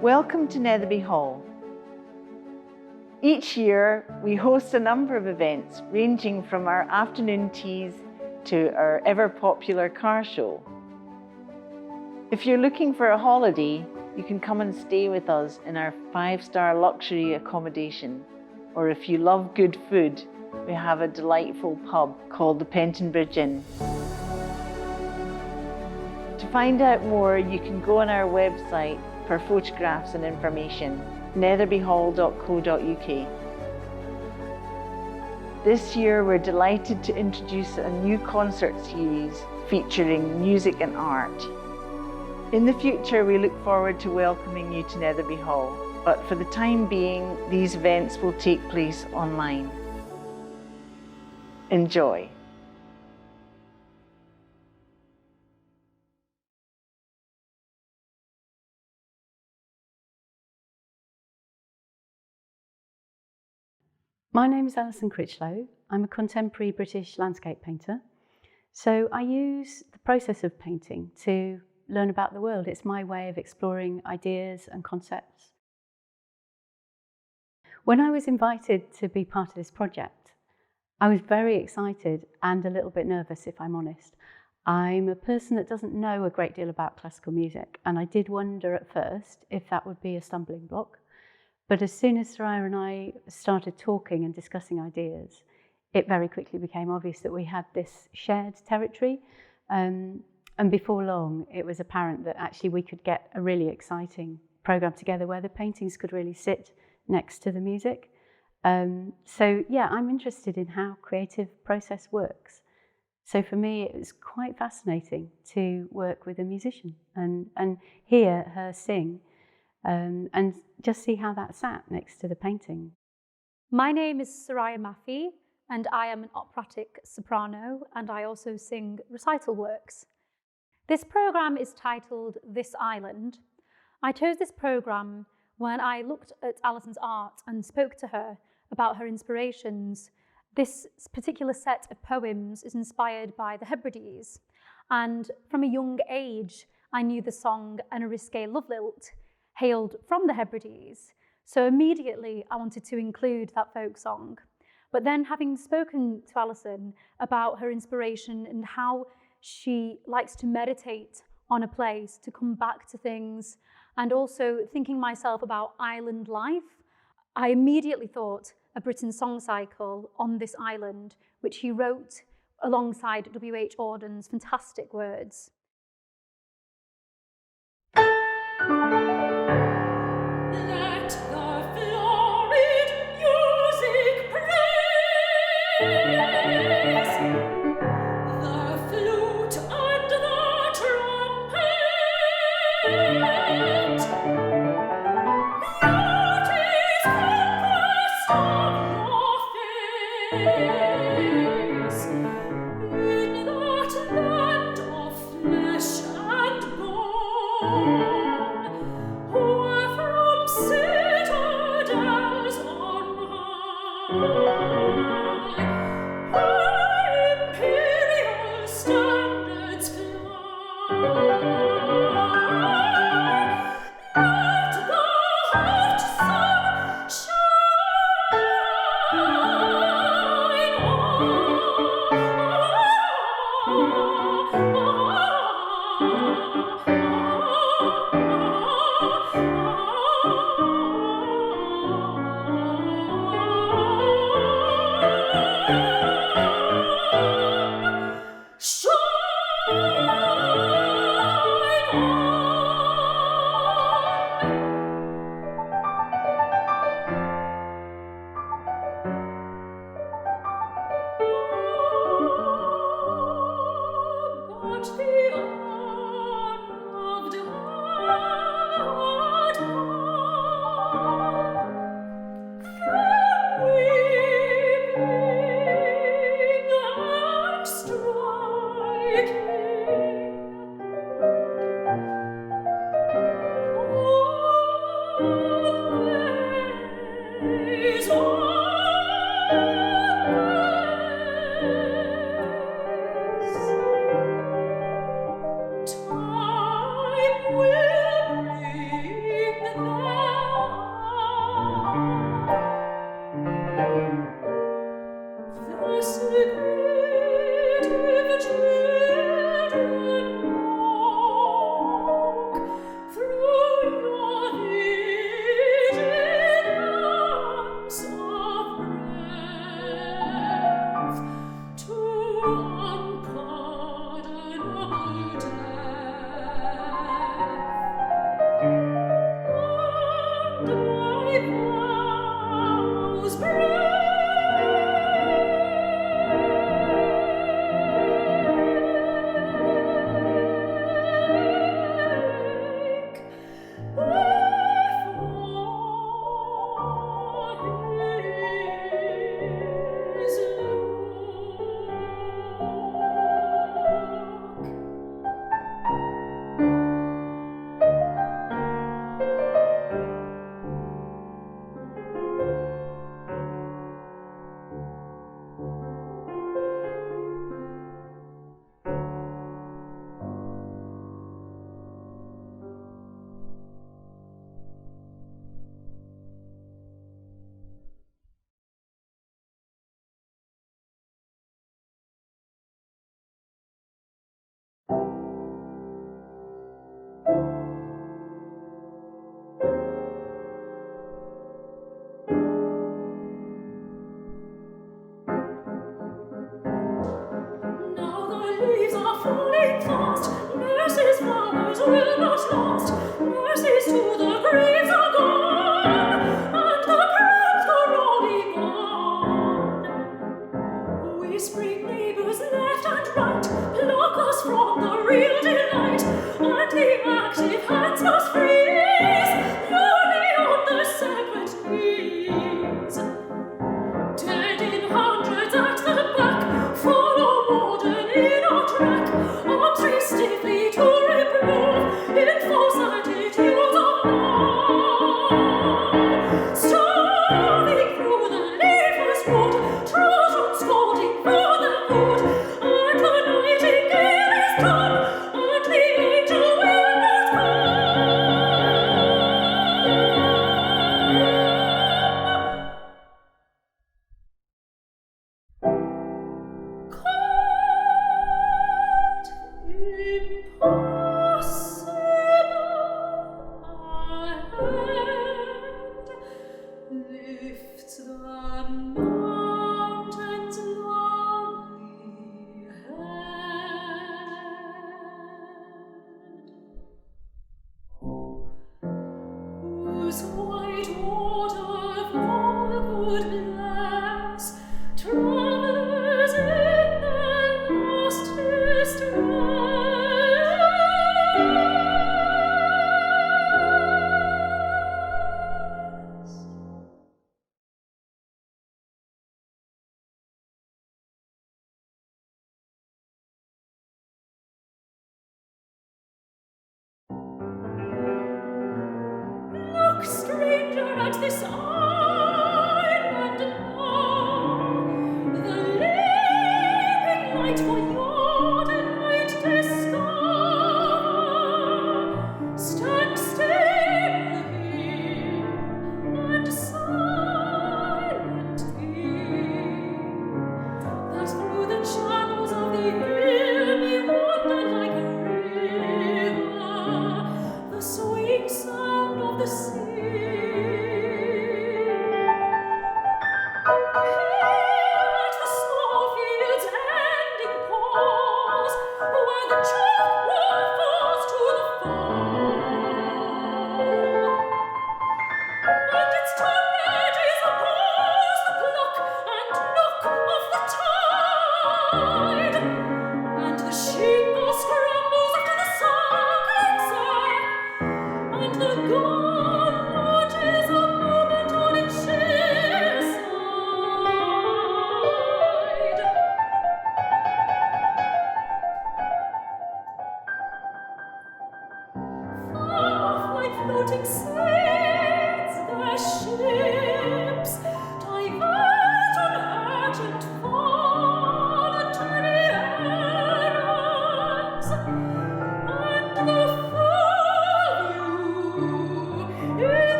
Welcome to Netherby Hall. Each year, we host a number of events ranging from our afternoon teas to our ever-popular car show. If you're looking for a holiday, you can come and stay with us in our 5-star luxury accommodation. Or if you love good food, we have a delightful pub called the Pentonbridge Inn. To find out more, you can go on our website for photographs and information, netherbyhall.co.uk. This year we're delighted to introduce a new concert series featuring music and art. In the future we look forward to welcoming you to Netherby Hall, but for the time being these events will take place online. Enjoy. My name is Alison Critchlow. I'm a contemporary British landscape painter. So I use the process of painting to learn about the world. It's my way of exploring ideas and concepts. When I was invited to be part of this project, I was very excited and a little bit nervous, if I'm honest. I'm a person that doesn't know a great deal about classical music, and I did wonder at first if that would be a stumbling block. But as soon as Soraya and I started talking and discussing ideas, it very quickly became obvious that we had this shared territory. And before long, it was apparent that actually we could get a really exciting program together where the paintings could really sit next to the music. So yeah, I'm interested in how creative process works. So for me, it was quite fascinating to work with a musician and hear her sing. And just see how that sat next to the painting. My name is Soraya Mafi, and I am an operatic soprano, and I also sing recital works. This programme is titled This Island. I chose this programme when I looked at Alison's art and spoke to her about her inspirations. This particular set of poems is inspired by the Hebrides, and from a young age I knew the song An Eriskay love lilt hailed from the Hebrides, so immediately I wanted to include that folk song. But then, having spoken to Alison about her inspiration and how she likes to meditate on a place, to come back to things, and also thinking myself about island life, I immediately thought a Britten song cycle on this island, which he wrote alongside W.H. Auden's fantastic words. Time will bring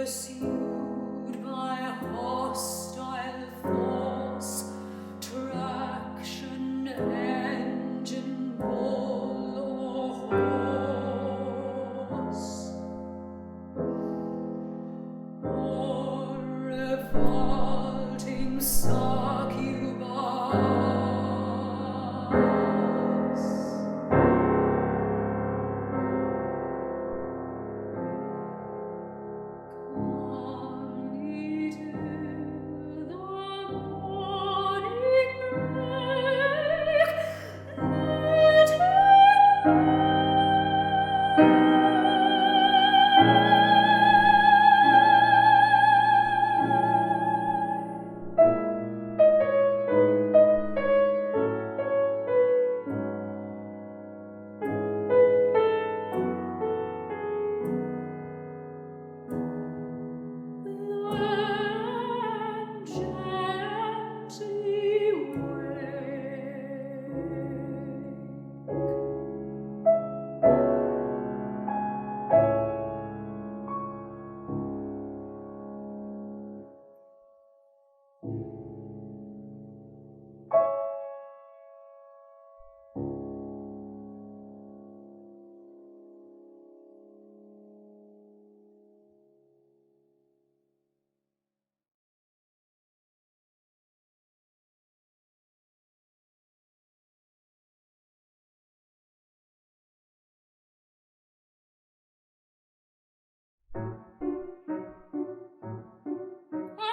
pursued by hostile force, traction, engine, bull or horse, or revolting succubus.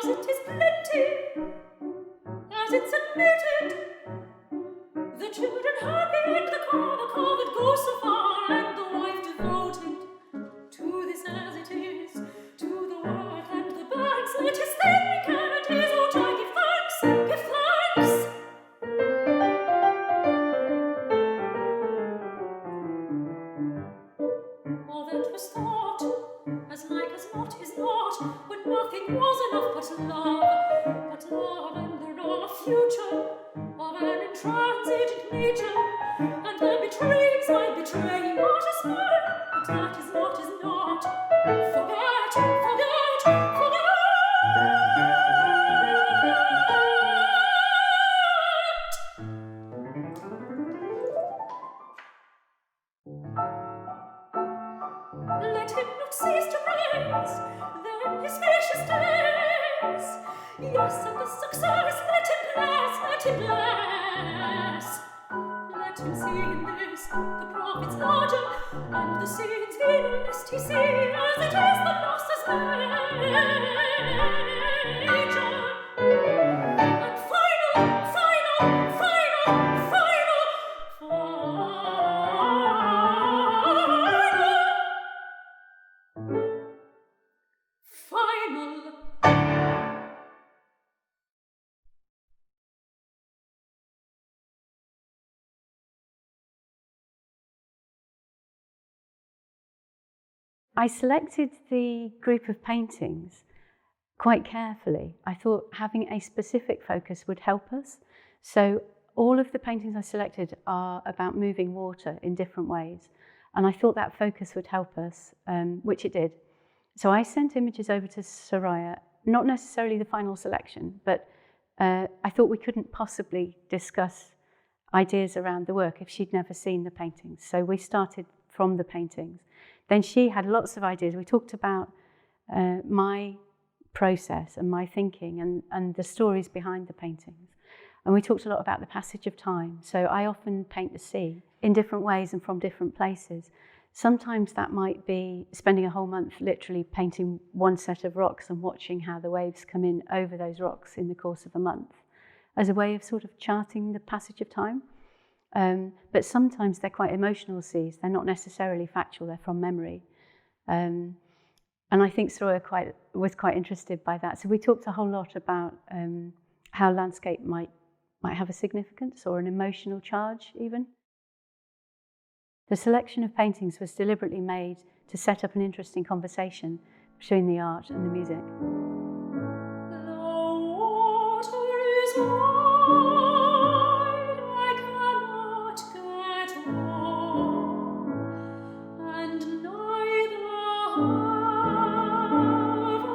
As it is plenty, as it's admitted, the children happy and the car that goes so far, and the wife devoted to this as it is, to the work and the banks, it is then we can it is, oh try give thanks, give thanks. All that was thought, as like as not is not, when nothing was enough but love and the raw future of an intransigent nature, and the betrayings might betray what is mine, but that is what is not. Forget, forget, forget. Let him not cease to praise then his spacious days. Yes, and the success, let him bless, let him bless. Let him see in this the profits larger, and the sins venalist he see, as it is the losses major. And final, final, final, final, final. I selected the group of paintings quite carefully. I thought having a specific focus would help us. So all of the paintings I selected are about moving water in different ways. And I thought that focus would help us, which it did. So I sent images over to Soraya, not necessarily the final selection, but I thought we couldn't possibly discuss ideas around the work if she'd never seen the paintings. So we started from the paintings. Then she had lots of ideas. We talked about my process and my thinking and the stories behind the paintings. And we talked a lot about the passage of time. So I often paint the sea in different ways and from different places. Sometimes that might be spending a whole month literally painting one set of rocks and watching how the waves come in over those rocks in the course of a month as a way of sort of charting the passage of time. But sometimes they're quite emotional seas. They're not necessarily factual, they're from memory. And I think Soraya was quite interested by that. So we talked a whole lot about how landscape might have a significance or an emotional charge even. The selection of paintings was deliberately made to set up an interesting conversation between the art and the music. The water is wide, I cannot get warm, and neither have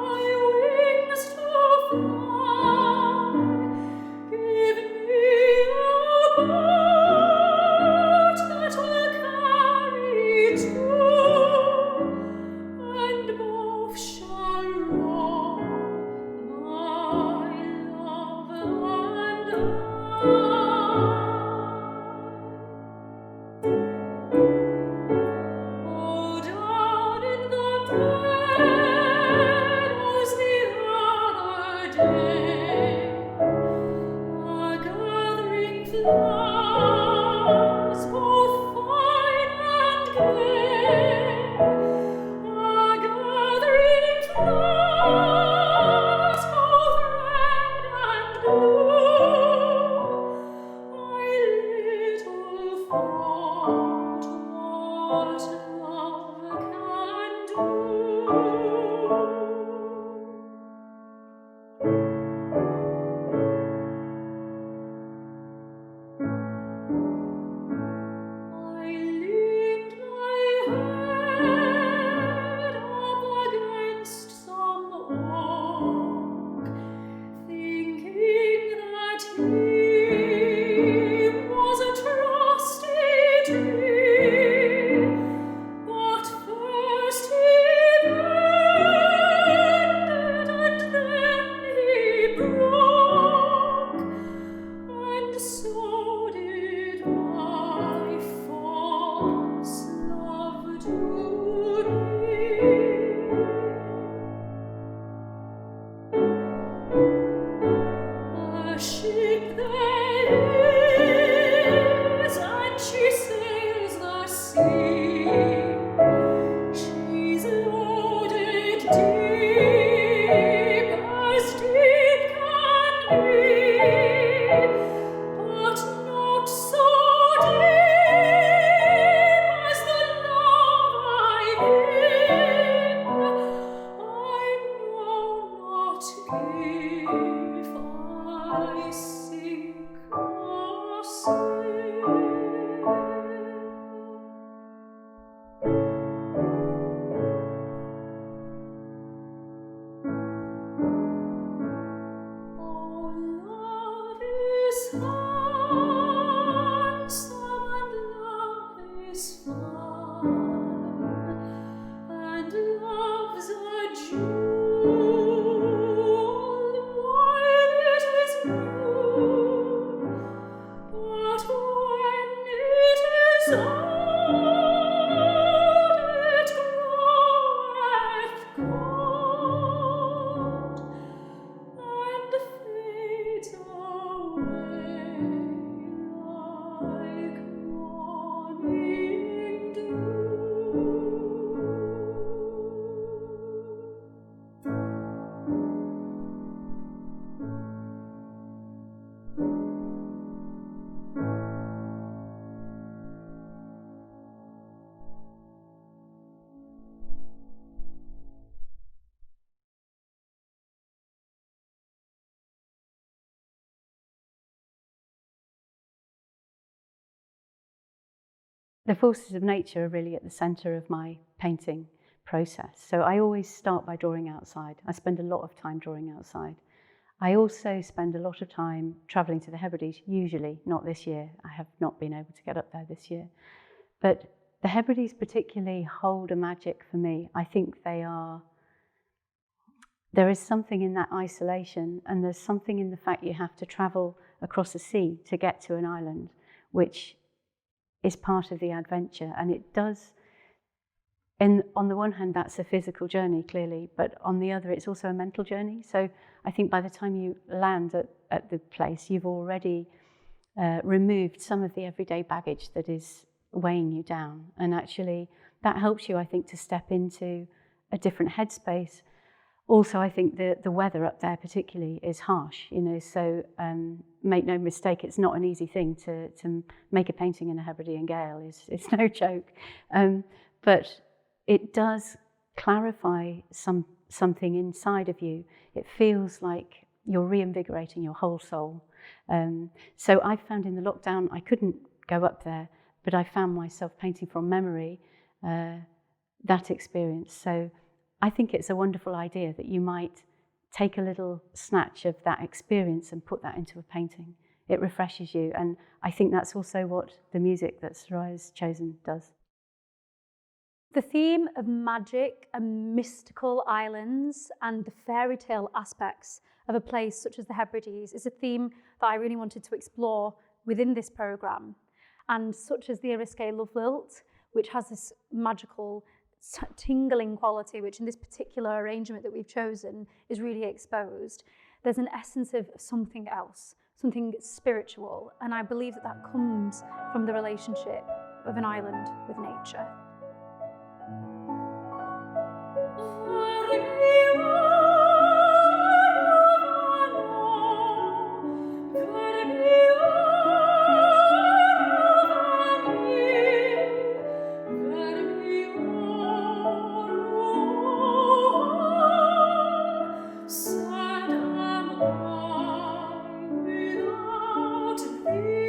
the forces of nature are really at the centre of my painting process. So I always start by drawing outside. I spend a lot of time drawing outside. I also spend a lot of time travelling to the Hebrides, usually, not this year. I have not been able to get up there this year. But the Hebrides particularly hold a magic for me. I think there is something in that isolation, and there's something in the fact you have to travel across the sea to get to an island, which is part of the adventure. And it does, and on the one hand, that's a physical journey, clearly, but on the other, it's also a mental journey. So I think by the time you land at the place, you've already removed some of the everyday baggage that is weighing you down. And actually, that helps you, I think, to step into a different headspace. Also, I think the weather up there particularly is harsh, you know, so make no mistake, it's not an easy thing to make a painting in a Hebridean gale. It's no joke. But it does clarify something inside of you. It feels like you're reinvigorating your whole soul. So I found in the lockdown, I couldn't go up there, but I found myself painting from memory that experience. So I think it's a wonderful idea that you might take a little snatch of that experience and put that into a painting. It refreshes you, and I think that's also what the music that Soraya's chosen does. The theme of magic and mystical islands and the fairy tale aspects of a place such as the Hebrides is a theme that I really wanted to explore within this programme. And such as the Eriskay Love Lilt, which has this magical tingling quality, which in this particular arrangement that we've chosen is really exposed. There's an essence of something else, something spiritual, and I believe that that comes from the relationship of an island with nature. Sad am I without thee.